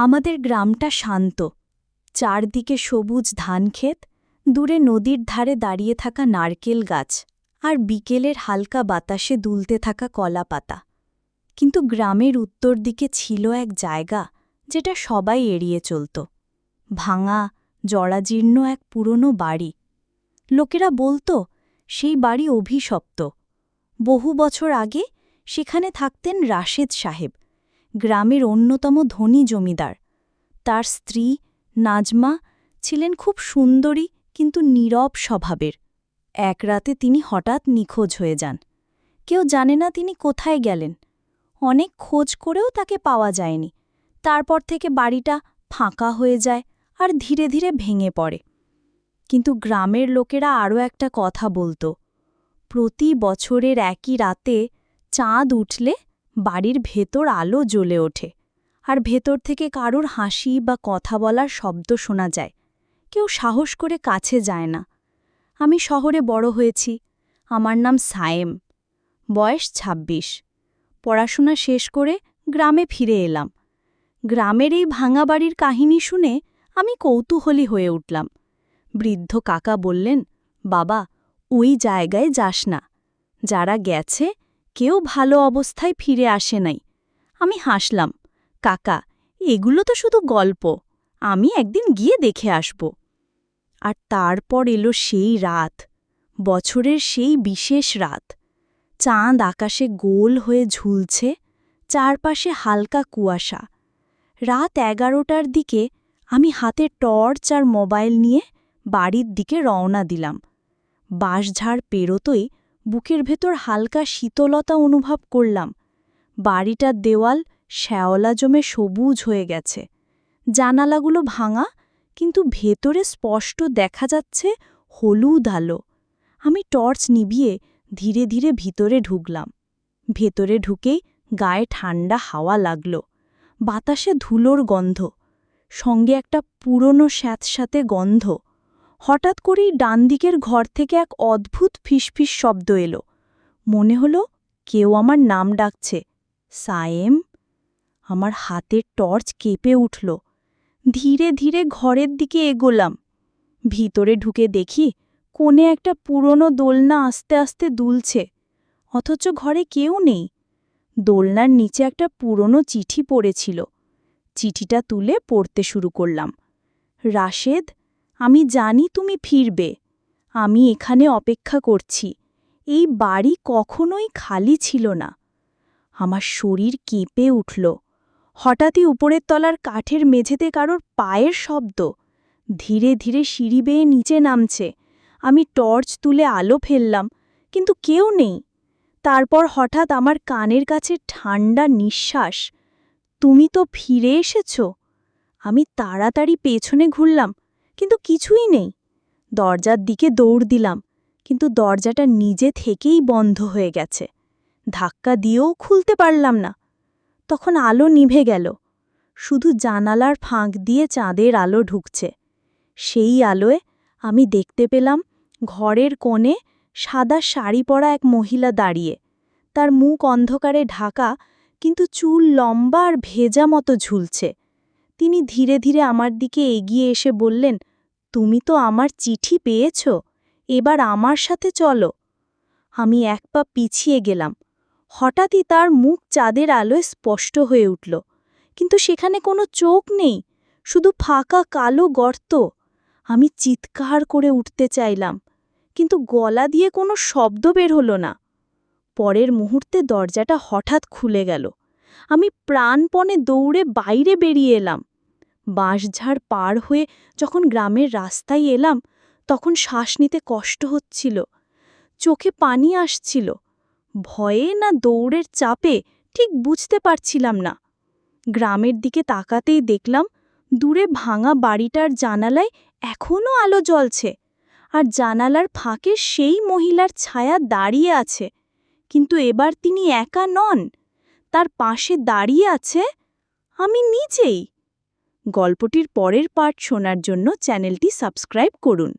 আমাদের গ্রামটা শান্ত, চারদিকে সবুজ ধানক্ষেত, দূরে নদীর ধারে দাঁড়িয়ে থাকা নারকেল গাছ আর বিকেলের হালকা বাতাসে দুলতে থাকা কলাপাতা। কিন্তু গ্রামের উত্তর দিকে ছিল এক জায়গা যেটা সবাই এড়িয়ে চলত, ভাঙা জরাজীর্ণ এক পুরনো বাড়ি। লোকেরা বলতো সেই বাড়ি অভিশপ্ত। বহু বছর আগে সেখানে থাকতেন রাশেদ সাহেব, গ্রামের অন্যতম ধনী জমিদার। তার স্ত্রী নাজমা ছিলেন খুব সুন্দরী কিন্তু নীরব স্বভাবের। এক রাতে তিনি হঠাৎ নিখোঁজ হয়ে যান। কেউ জানে না তিনি কোথায় গেলেন। অনেক খোঁজ করেও তাকে পাওয়া যায়নি। তারপর থেকে বাড়িটা ফাঁকা হয়ে যায় আর ধীরে ধীরে ভেঙে পড়ে। কিন্তু গ্রামের লোকেরা আরও একটা কথা বলত, প্রতি বছরের একই রাতে চাঁদ উঠলে বাড়ির ভেতর আলো জ্বলে ওঠে, আর ভেতর থেকে কারুর হাসি বা কথা বলার শব্দ শোনা যায়। কেউ সাহস করে কাছে যায় না। আমি শহরে বড় হয়েছি। আমার নাম সায়েম, বয়স ২৬। পড়াশোনা শেষ করে গ্রামে ফিরে এলাম। গ্রামের এই ভাঙা বাড়ির কাহিনী শুনে আমি কৌতূহলী হয়ে উঠলাম। বৃদ্ধ কাকা বললেন, বাবা, ওই জায়গায় যাস না। যারা গেছে কেউ ভালো অবস্থায় ফিরে আসে নাই। আমি হাসলাম, কাকা, এগুলো তো শুধু গল্প, আমি একদিন গিয়ে দেখে আসব। আর তারপর এলো সেই রাত, বছরের সেই বিশেষ রাত। চাঁদ আকাশে গোল হয়ে ঝুলছে, চারপাশে হালকা কুয়াশা। রাত ১১টার দিকে আমি হাতে টর্চ আর মোবাইল নিয়ে বাড়ির দিকে রওনা দিলাম। বাঁশঝাড় পেরোতই বুকের ভেতর হালকা শীতলতা অনুভব করলাম। বাড়িটার দেওয়াল শ্যাওলা জমে সবুজ হয়ে গেছে। জানালাগুলো ভাঙা, কিন্তু ভেতরে স্পষ্ট দেখা যাচ্ছে হলুদ আলো। আমি টর্চ নিভিয়ে ধীরে ধীরে ভিতরে ঢুকলাম। ভেতরে ঢুকেই গায়ে ঠান্ডা হাওয়া লাগল। বাতাসে ধুলোর গন্ধ, সঙ্গে একটা পুরনো স্যাঁতস্যাঁতে গন্ধ। হঠাৎ করেই ডান দিকের ঘর থেকে এক অদ্ভুত ফিসফিস শব্দ এলো। মনে হলো কেউ আমার নাম ডাকছে, সায়েম। আমার হাতের টর্চ কেঁপে উঠল। ধীরে ধীরে ঘরের দিকে এগোলাম। ভিতরে ঢুকে দেখি কোণে একটা পুরনো দোলনা আস্তে আস্তে দুলছে, অথচ ঘরে কেউ নেই। দোলনার নিচে একটা পুরনো চিঠি পড়েছিল। চিঠিটা তুলে পড়তে শুরু করলাম। রাশেদ, আমি জানি তুমি ফিরবে। আমি এখানে অপেক্ষা করছি। এই বাড়ি কখনোই খালি ছিল না। আমার শরীর কেঁপে উঠল। হঠাৎই উপরের তলার কাঠের মেঝেতে কারোর পায়ের শব্দ। ধীরে ধীরে সিঁড়ি বেয়ে নিচে নামছে। আমি টর্চ তুলে আলো ফেললাম, কিন্তু কেউ নেই। তারপর হঠাৎ আমার কানের কাছে ঠান্ডা নিঃশ্বাস, তুমি তো ফিরে এসেছ। আমি তাড়াতাড়ি পেছনে ঘুরলাম, কিন্তু কিছুই নেই। দরজার দিকে দৌড় দিলাম, কিন্তু দরজাটা নিজে থেকেই বন্ধ হয়ে গেছে। ধাক্কা দিয়েও খুলতে পারলাম না। তখন আলো নিভে গেল। শুধু জানালার ফাঁক দিয়ে চাঁদের আলো ঢুকছে। সেই আলোয় আমি দেখতে পেলাম ঘরের কোণে সাদা শাড়ি পরা এক মহিলা দাঁড়িয়ে। তার মুখ অন্ধকারে ঢাকা, কিন্তু চুল লম্বা আর ভেজা মতো ঝুলছে। তিনি ধীরে ধীরে আমার দিকে এগিয়ে এসে বললেন, তুমি তো আমার চিঠি পেয়েছ, এবার আমার সাথে চলো। আমি এক পা পিছিয়ে গেলাম। হঠাৎই তার মুখ চাঁদের আলোয় স্পষ্ট হয়ে উঠল, কিন্তু সেখানে কোনো চোখ নেই, শুধু ফাঁকা কালো গর্ত। আমি চিৎকার করে উঠতে চাইলাম, কিন্তু গলা দিয়ে কোনো শব্দ বের হলো না। পরের মুহূর্তে দরজাটা হঠাৎ খুলে গেল। আমি প্রাণপণে দৌড়ে বাইরে বেরিয়ে এলাম। বাঁশঝাড় পার হয়ে যখন গ্রামের রাস্তায় এলাম, তখন শ্বাস নিতে কষ্ট হচ্ছিল, চোখে পানি আসছিল। ভয়ে না দৌড়ের চাপে ঠিক বুঝতে পারছিলাম না। গ্রামের দিকে তাকাতেই দেখলাম দূরে ভাঙা বাড়িটার জানালায় এখনও আলো জ্বলছে, আর জানালার ফাঁকে সেই মহিলার ছায়া দাঁড়িয়ে আছে। কিন্তু এবার তিনি একা নন, তার পাশে দাঁড়িয়ে আছে আমি নিজেই। গল্পটির পরের পার্ট শোনার জন্য চ্যানেলটি সাবস্ক্রাইব করুন।